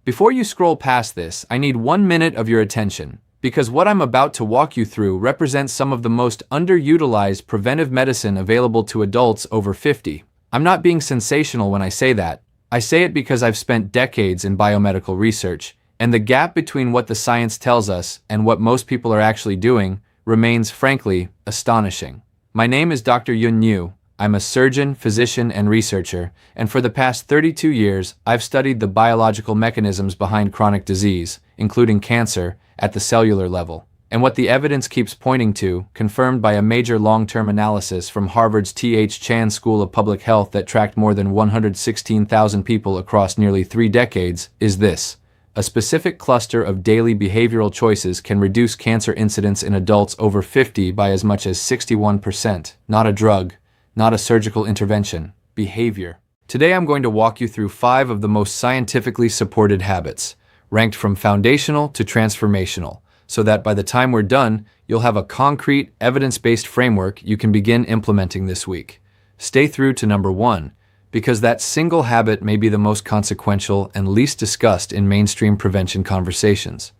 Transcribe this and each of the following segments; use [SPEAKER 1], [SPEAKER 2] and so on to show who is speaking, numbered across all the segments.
[SPEAKER 1] Before you scroll past this, I need 1 minute of your attention, because what I'm about to walk you through represents some of the most underutilized preventive medicine available to adults over 50. I'm not being sensational when I say that. I say it because I've spent decades in biomedical research, and the gap between what the science tells us and what most people are actually doing remains, frankly, astonishing. My name is Dr. Yun Yu. I'm a surgeon, physician, and researcher, and for the past 32 years, I've studied the biological mechanisms behind chronic disease, including cancer, at the cellular level. And what the evidence keeps pointing to, confirmed by a major long-term analysis from Harvard's T.H. Chan School of Public Health that tracked more than 116,000 people across nearly 3 decades, is this. A specific cluster of daily behavioral choices can reduce cancer incidence in adults over 50 by as much as 61%. Not a drug, not a surgical intervention, behavior. Today I'm going to walk you through 5 of the most scientifically supported habits, ranked from foundational to transformational, so that by the time we're done, you'll have a concrete, evidence-based framework you can begin implementing this week. Stay through to number 1, because that single habit may be the most consequential and least discussed in mainstream prevention conversations.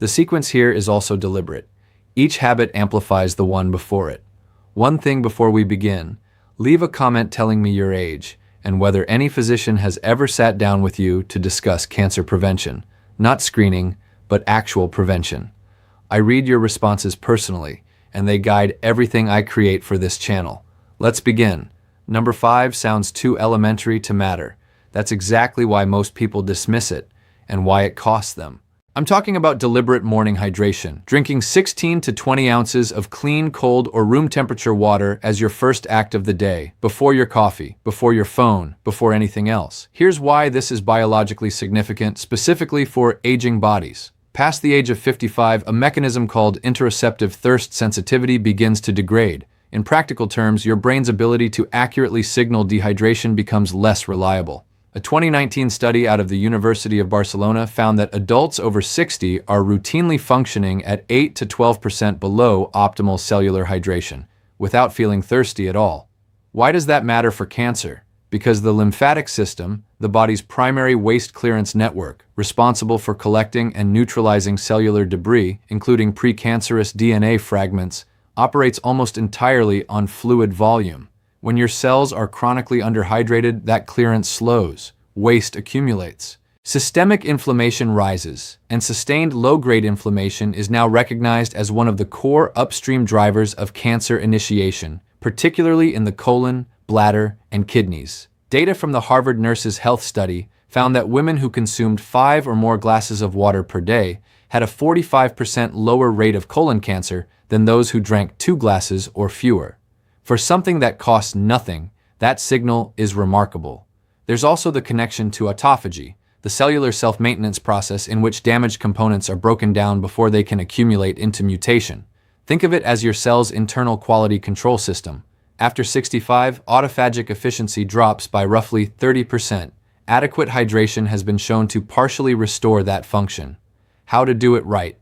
[SPEAKER 1] The sequence here is also deliberate. Each habit amplifies the one before it. One thing before we begin. Leave a comment telling me your age and whether any physician has ever sat down with you to discuss cancer prevention. Not screening, but actual prevention. I read your responses personally, and they guide everything I create for this channel. Let's begin. Number 5 sounds too elementary to matter. That's exactly why most people dismiss it, and why it costs them. I'm talking about deliberate morning hydration, drinking 16 to 20 ounces of clean, cold, or room temperature water as your first act of the day, before your coffee, before your phone, before anything else. Here's why this is biologically significant, specifically for aging bodies. Past the age of 55, a mechanism called interoceptive thirst sensitivity begins to degrade. In practical terms, your brain's ability to accurately signal dehydration becomes less reliable. A 2019 study out of the University of Barcelona found that adults over 60 are routinely functioning at 8 to 12% below optimal cellular hydration, without feeling thirsty at all. Why does that matter for cancer? Because the lymphatic system, the body's primary waste clearance network, responsible for collecting and neutralizing cellular debris, including precancerous DNA fragments, operates almost entirely on fluid volume. When your cells are chronically underhydrated, that clearance slows, waste accumulates. Systemic inflammation rises, and sustained low-grade inflammation is now recognized as one of the core upstream drivers of cancer initiation, particularly in the colon, bladder, and kidneys. Data from the Harvard Nurses' Health Study found that women who consumed 5 or more glasses of water per day had a 45% lower rate of colon cancer than those who drank 2 glasses or fewer. For something that costs nothing, that signal is remarkable. There's also the connection to autophagy, the cellular self-maintenance process in which damaged components are broken down before they can accumulate into mutation. Think of it as your cell's internal quality control system. After 65, autophagic efficiency drops by roughly 30%. Adequate hydration has been shown to partially restore that function. How to do it right?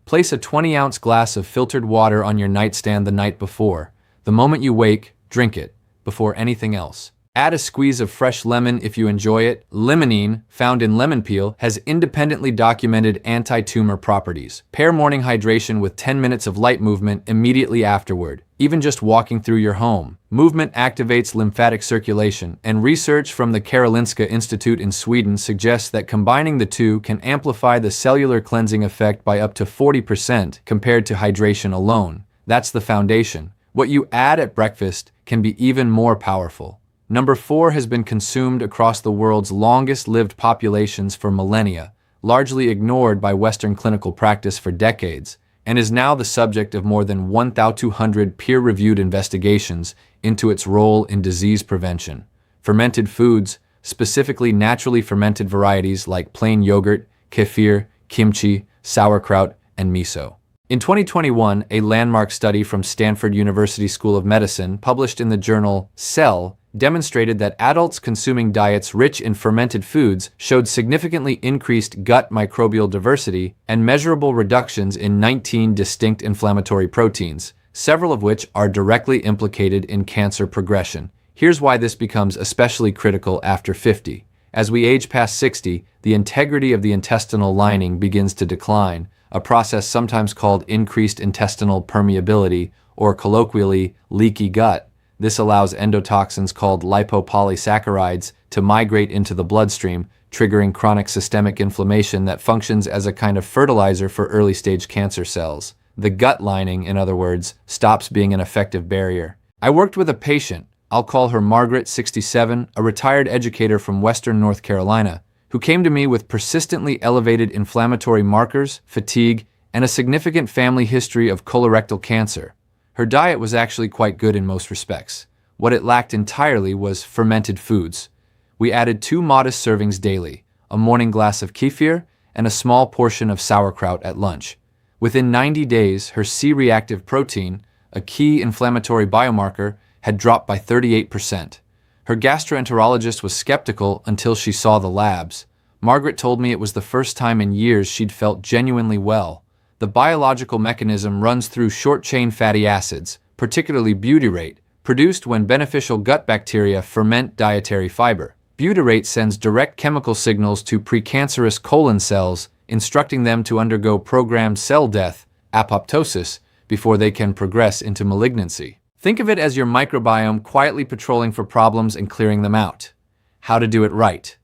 [SPEAKER 1] Place a 20-ounce glass of filtered water on your nightstand the night before. The moment you wake, drink it, before anything else. Add a squeeze of fresh lemon if you enjoy it. Limonene, found in lemon peel, has independently documented anti-tumor properties. Pair morning hydration with 10 minutes of light movement immediately afterward, even just walking through your home. Movement activates lymphatic circulation, and research from the Karolinska Institute in Sweden suggests that combining the two can amplify the cellular cleansing effect by up to 40% compared to hydration alone. That's the foundation. What you add at breakfast can be even more powerful. Number 4 has been consumed across the world's longest-lived populations for millennia, largely ignored by Western clinical practice for decades, and is now the subject of more than 1,200 peer-reviewed investigations into its role in disease prevention. Fermented foods, specifically naturally fermented varieties like plain yogurt, kefir, kimchi, sauerkraut, and miso. In 2021, a landmark study from Stanford University School of Medicine, published in the journal Cell, demonstrated that adults consuming diets rich in fermented foods showed significantly increased gut microbial diversity and measurable reductions in 19 distinct inflammatory proteins, several of which are directly implicated in cancer progression. Here's why this becomes especially critical after 50. As we age past 60, the integrity of the intestinal lining begins to decline, a process sometimes called increased intestinal permeability, or colloquially, leaky gut. This allows endotoxins called lipopolysaccharides to migrate into the bloodstream, triggering chronic systemic inflammation that functions as a kind of fertilizer for early-stage cancer cells. The gut lining, in other words, stops being an effective barrier. I worked with a patient, I'll call her Margaret, 67, a retired educator from Western North Carolina, who came to me with persistently elevated inflammatory markers, fatigue, and a significant family history of colorectal cancer. Her diet was actually quite good in most respects. What it lacked entirely was fermented foods. We added 2 modest servings daily, a morning glass of kefir and a small portion of sauerkraut at lunch. Within 90 days, her C-reactive protein, a key inflammatory biomarker, had dropped by 38%. Her gastroenterologist was skeptical until she saw the labs. Margaret told me it was the first time in years she'd felt genuinely well. The biological mechanism runs through short-chain fatty acids, particularly butyrate, produced when beneficial gut bacteria ferment dietary fiber. Butyrate sends direct chemical signals to precancerous colon cells, instructing them to undergo programmed cell death, apoptosis, before they can progress into malignancy. Think of it as your microbiome quietly patrolling for problems and clearing them out. How to do it right.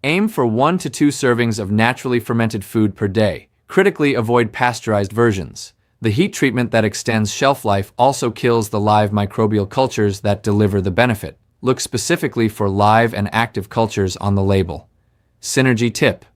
[SPEAKER 1] Aim for 1 to 2 servings of naturally fermented food per day. Critically, avoid pasteurized versions. The heat treatment that extends shelf life also kills the live microbial cultures that deliver the benefit. Look specifically for live and active cultures on the label. Synergy tip.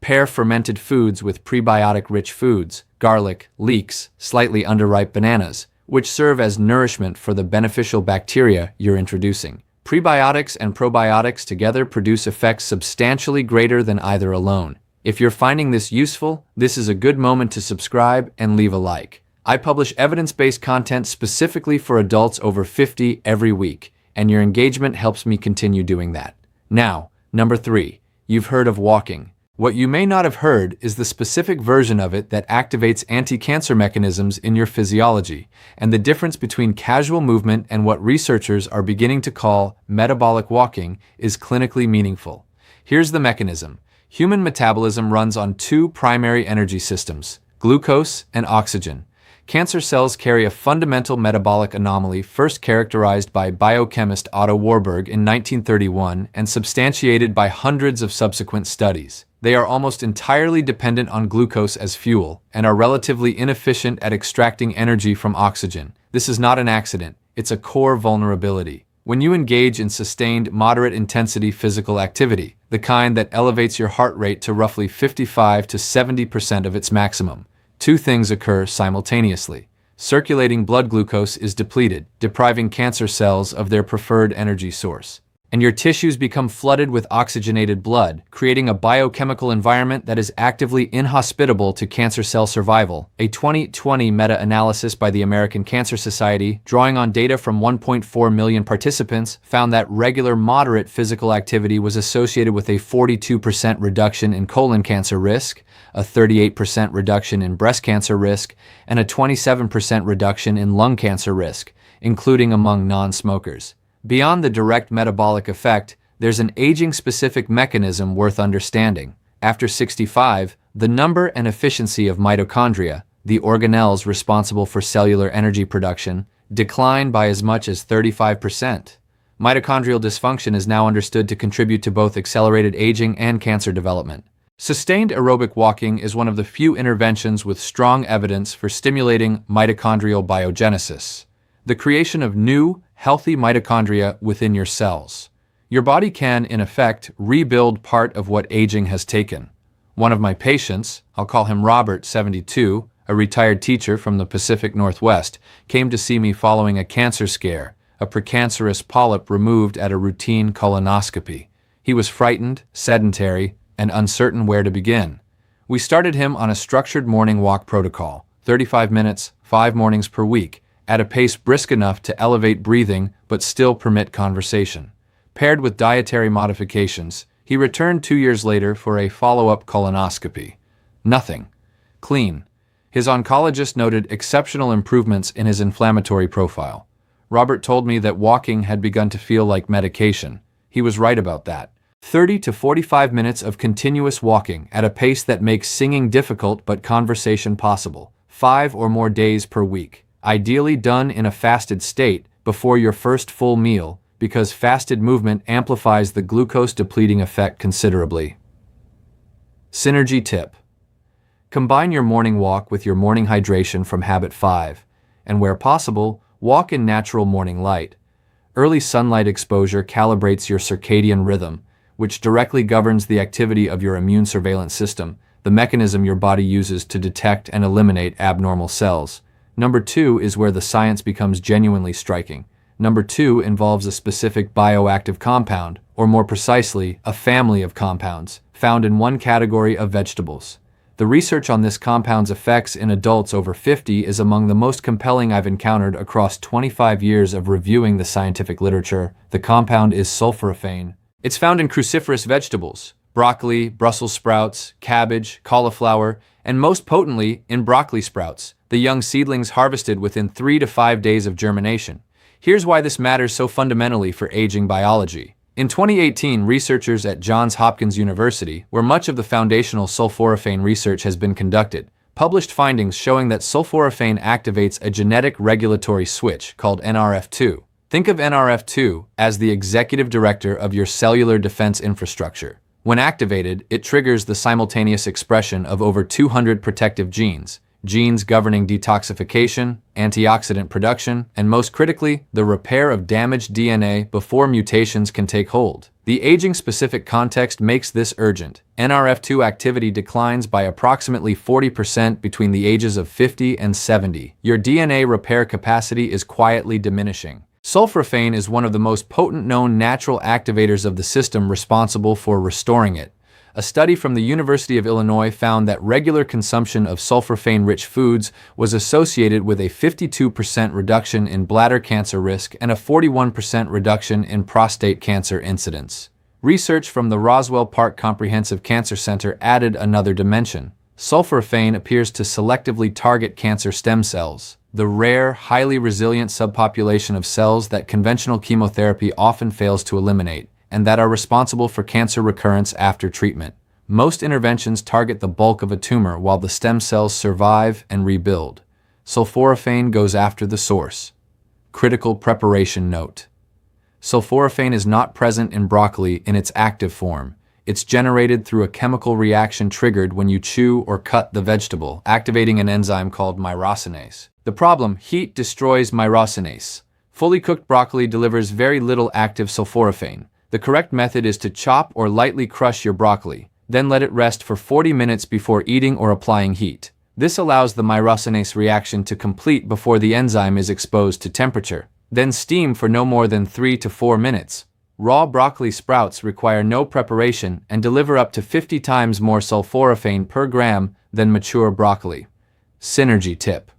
[SPEAKER 1] Pair fermented foods with prebiotic-rich foods, garlic, leeks, slightly underripe bananas, which serve as nourishment for the beneficial bacteria you're introducing. Prebiotics and probiotics together produce effects substantially greater than either alone. If you're finding this useful, this is a good moment to subscribe and leave a like. I publish evidence-based content specifically for adults over 50 every week, and your engagement helps me continue doing that. Now, number 3, you've heard of walking. What you may not have heard is the specific version of it that activates anti-cancer mechanisms in your physiology, and the difference between casual movement and what researchers are beginning to call metabolic walking is clinically meaningful. Here's the mechanism. Human metabolism runs on 2 primary energy systems, glucose and oxygen. Cancer cells carry a fundamental metabolic anomaly first characterized by biochemist Otto Warburg in 1931 and substantiated by hundreds of subsequent studies. They are almost entirely dependent on glucose as fuel and are relatively inefficient at extracting energy from oxygen. This is not an accident, it's a core vulnerability. When you engage in sustained, moderate-intensity physical activity, the kind that elevates your heart rate to roughly 55 to 70% of its maximum, 2 things occur simultaneously. Circulating blood glucose is depleted, depriving cancer cells of their preferred energy source. And your tissues become flooded with oxygenated blood, creating a biochemical environment that is actively inhospitable to cancer cell survival. A 2020 meta-analysis by the American Cancer Society, drawing on data from 1.4 million participants, found that regular moderate physical activity was associated with a 42% reduction in colon cancer risk, a 38% reduction in breast cancer risk, and a 27% reduction in lung cancer risk, including among non-smokers. Beyond the direct metabolic effect, there's an aging-specific mechanism worth understanding. After 65, the number and efficiency of mitochondria, the organelles responsible for cellular energy production, decline by as much as 35%. Mitochondrial dysfunction is now understood to contribute to both accelerated aging and cancer development. Sustained aerobic walking is one of the few interventions with strong evidence for stimulating mitochondrial biogenesis, the creation of new, healthy mitochondria within your cells. Your body can, in effect, rebuild part of what aging has taken. One of my patients, I'll call him Robert, 72, a retired teacher from the Pacific Northwest, came to see me following a cancer scare, a precancerous polyp removed at a routine colonoscopy. He was frightened, sedentary, and uncertain where to begin. We started him on a structured morning walk protocol, 35 minutes, 5 mornings per week, at a pace brisk enough to elevate breathing but still permit conversation. Paired with dietary modifications, he returned 2 years later for a follow-up colonoscopy. Nothing. Clean. His oncologist noted exceptional improvements in his inflammatory profile. Robert told me that walking had begun to feel like medication. He was right about that. 30 to 45 minutes of continuous walking at a pace that makes singing difficult but conversation possible. 5 or more days per week. Ideally done in a fasted state before your first full meal, because fasted movement amplifies the glucose-depleting effect considerably. Synergy tip. Combine your morning walk with your morning hydration from habit 5, and where possible, walk in natural morning light. Early sunlight exposure calibrates your circadian rhythm, which directly governs the activity of your immune surveillance system, the mechanism your body uses to detect and eliminate abnormal cells. Number 2 is where the science becomes genuinely striking. Number 2 involves a specific bioactive compound, or more precisely, a family of compounds, found in one category of vegetables. The research on this compound's effects in adults over 50 is among the most compelling I've encountered across 25 years of reviewing the scientific literature. The compound is sulforaphane. It's found in cruciferous vegetables, broccoli, Brussels sprouts, cabbage, cauliflower, and most potently in broccoli sprouts, the young seedlings harvested within 3 to 5 days of germination. Here's why this matters so fundamentally for aging biology. In 2018, researchers at Johns Hopkins University, where much of the foundational sulforaphane research has been conducted, published findings showing that sulforaphane activates a genetic regulatory switch called NRF2. Think of NRF2 as the executive director of your cellular defense infrastructure. When activated, it triggers the simultaneous expression of over 200 protective genes governing detoxification, antioxidant production, and most critically, the repair of damaged DNA before mutations can take hold. The aging-specific context makes this urgent. NRF2 activity declines by approximately 40% between the ages of 50 and 70. Your DNA repair capacity is quietly diminishing. Sulforaphane is one of the most potent known natural activators of the system responsible for restoring it. A study from the University of Illinois found that regular consumption of sulforaphane-rich foods was associated with a 52% reduction in bladder cancer risk and a 41% reduction in prostate cancer incidence. Research from the Roswell Park Comprehensive Cancer Center added another dimension. Sulforaphane appears to selectively target cancer stem cells, the rare, highly resilient subpopulation of cells that conventional chemotherapy often fails to eliminate, and that are responsible for cancer recurrence after treatment. Most interventions target the bulk of a tumor while the stem cells survive and rebuild. Sulforaphane goes after the source. Critical preparation note. Sulforaphane is not present in broccoli in its active form. It's generated through a chemical reaction triggered when you chew or cut the vegetable, activating an enzyme called myrosinase. The problem: heat destroys myrosinase. Fully cooked broccoli delivers very little active sulforaphane. The correct method is to chop or lightly crush your broccoli, then let it rest for 40 minutes before eating or applying heat. This allows the myrosinase reaction to complete before the enzyme is exposed to temperature. Then steam for no more than 3 to 4 minutes. Raw broccoli sprouts require no preparation and deliver up to 50 times more sulforaphane per gram than mature broccoli. Synergy tip.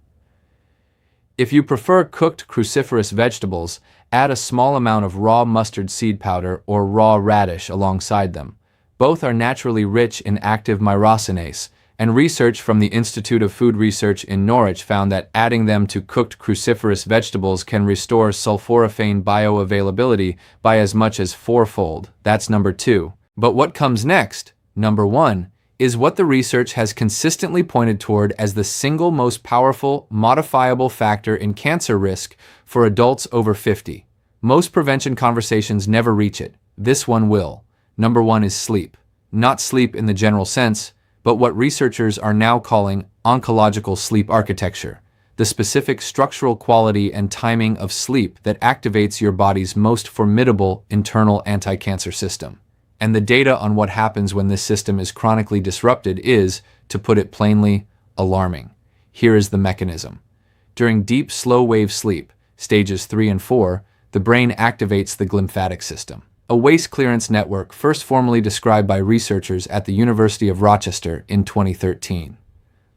[SPEAKER 1] If you prefer cooked cruciferous vegetables, add a small amount of raw mustard seed powder or raw radish alongside them. Both are naturally rich in active myrosinase, and research from the Institute of Food Research in Norwich found that adding them to cooked cruciferous vegetables can restore sulforaphane bioavailability by as much as 4-fold. That's number 2. But what comes next? Number 1 is what the research has consistently pointed toward as the single most powerful, modifiable factor in cancer risk for adults over 50. Most prevention conversations never reach it. This one will. Number 1 is sleep. Not sleep in the general sense, but what researchers are now calling oncological sleep architecture, the specific structural quality and timing of sleep that activates your body's most formidable internal anti-cancer system. And the data on what happens when this system is chronically disrupted is, to put it plainly, alarming. Here is the mechanism. During deep, slow-wave sleep, stages 3 and 4, the brain activates the lymphatic system, a waste clearance network first formally described by researchers at the University of Rochester in 2013.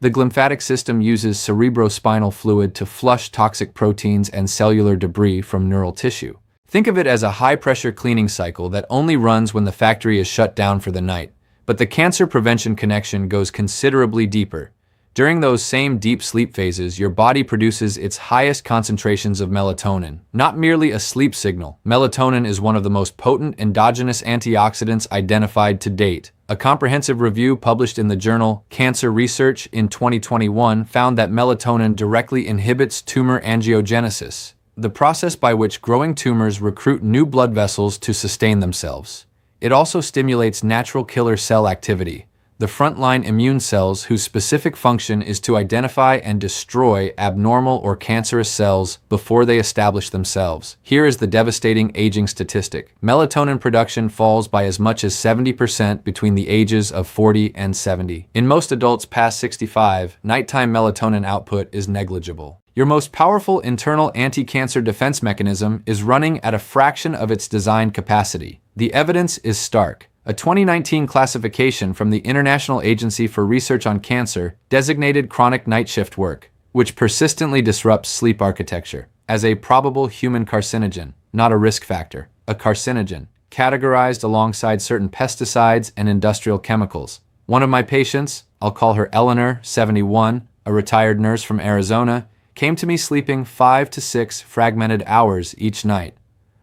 [SPEAKER 1] The lymphatic system uses cerebrospinal fluid to flush toxic proteins and cellular debris from neural tissue. Think of it as a high-pressure cleaning cycle that only runs when the factory is shut down for the night. But the cancer prevention connection goes considerably deeper. During those same deep sleep phases, your body produces its highest concentrations of melatonin, not merely a sleep signal. Melatonin is one of the most potent endogenous antioxidants identified to date. A comprehensive review published in the journal Cancer Research in 2021 found that melatonin directly inhibits tumor angiogenesis, the process by which growing tumors recruit new blood vessels to sustain themselves. It also stimulates natural killer cell activity, the frontline immune cells whose specific function is to identify and destroy abnormal or cancerous cells before they establish themselves. Here is the devastating aging statistic. Melatonin production falls by as much as 70% between the ages of 40 and 70. In most adults past 65, nighttime melatonin output is negligible. Your most powerful internal anti-cancer defense mechanism is running at a fraction of its designed capacity. The evidence is stark. A 2019 classification from the International Agency for Research on Cancer designated chronic night shift work, which persistently disrupts sleep architecture, as a probable human carcinogen, not a risk factor, a carcinogen, categorized alongside certain pesticides and industrial chemicals. One of my patients, I'll call her Eleanor, 71, a retired nurse from Arizona, came to me sleeping 5 to 6 fragmented hours each night.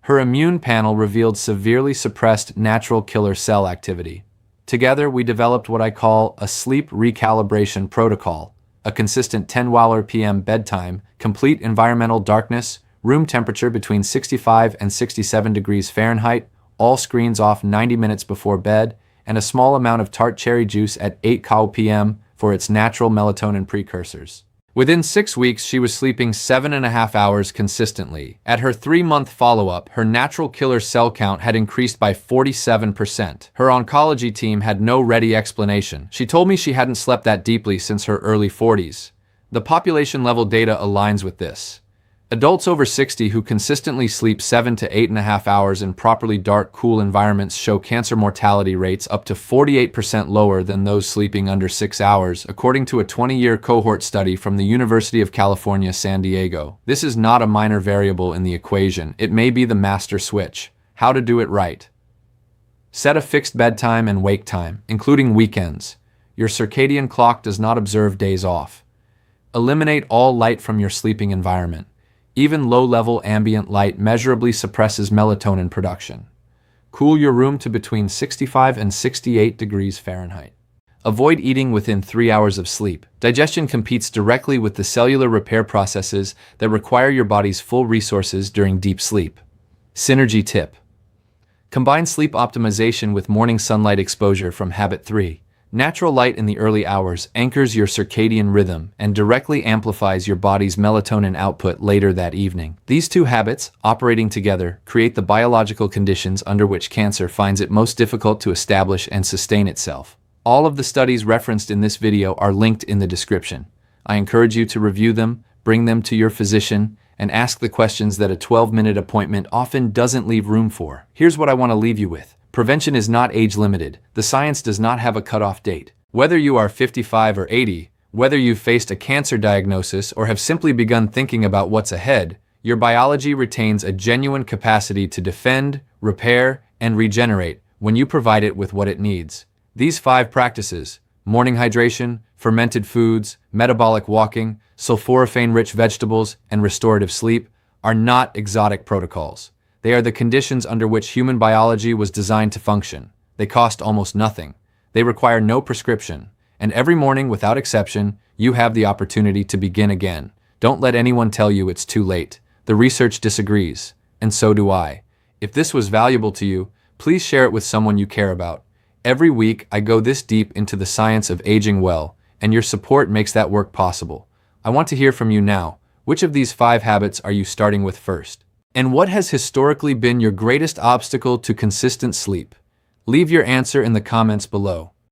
[SPEAKER 1] Her immune panel revealed severely suppressed natural killer cell activity. Together, we developed what I call a sleep recalibration protocol, a consistent 10 p.m. bedtime, complete environmental darkness, room temperature between 65 and 67 degrees Fahrenheit, all screens off 90 minutes before bed, and a small amount of tart cherry juice at 8 p.m. for its natural melatonin precursors. Within 6 weeks, she was sleeping 7.5 hours consistently. At her 3-month follow-up, her natural killer cell count had increased by 47%. Her oncology team had no ready explanation. She told me she hadn't slept that deeply since her early 40s. The population-level data aligns with this. Adults over 60 who consistently sleep 7 to 8.5 hours in properly dark, cool environments show cancer mortality rates up to 48% lower than those sleeping under 6 hours, according to a 20-year cohort study from the University of California, San Diego. This is not a minor variable in the equation. It may be the master switch. How to do it right. Set a fixed bedtime and wake time, including weekends. Your circadian clock does not observe days off. Eliminate all light from your sleeping environment. Even low-level ambient light measurably suppresses melatonin production. Cool your room to between 65 and 68 degrees Fahrenheit. Avoid eating within 3 hours of sleep. Digestion competes directly with the cellular repair processes that require your body's full resources during deep sleep. Synergy tip. Combine sleep optimization with morning sunlight exposure from Habit 3. Natural light in the early hours anchors your circadian rhythm and directly amplifies your body's melatonin output later that evening. These two habits, operating together, create the biological conditions under which cancer finds it most difficult to establish and sustain itself. All of the studies referenced in this video are linked in the description. I encourage you to review them, bring them to your physician, and ask the questions that a 12-minute appointment often doesn't leave room for. Here's what I want to leave you with. Prevention is not age-limited. The science does not have a cutoff date. Whether you are 55 or 80, whether you've faced a cancer diagnosis or have simply begun thinking about what's ahead, your biology retains a genuine capacity to defend, repair, and regenerate when you provide it with what it needs. These 5 practices, morning hydration, fermented foods, metabolic walking, sulforaphane-rich vegetables, and restorative sleep, are not exotic protocols. They are the conditions under which human biology was designed to function. They cost almost nothing. They require no prescription. And every morning, without exception, you have the opportunity to begin again. Don't let anyone tell you it's too late. The research disagrees, and so do I. If this was valuable to you, please share it with someone you care about. Every week, I go this deep into the science of aging well, and your support makes that work possible. I want to hear from you now. Which of these 5 habits are you starting with first? And what has historically been your greatest obstacle to consistent sleep? Leave your answer in the comments below.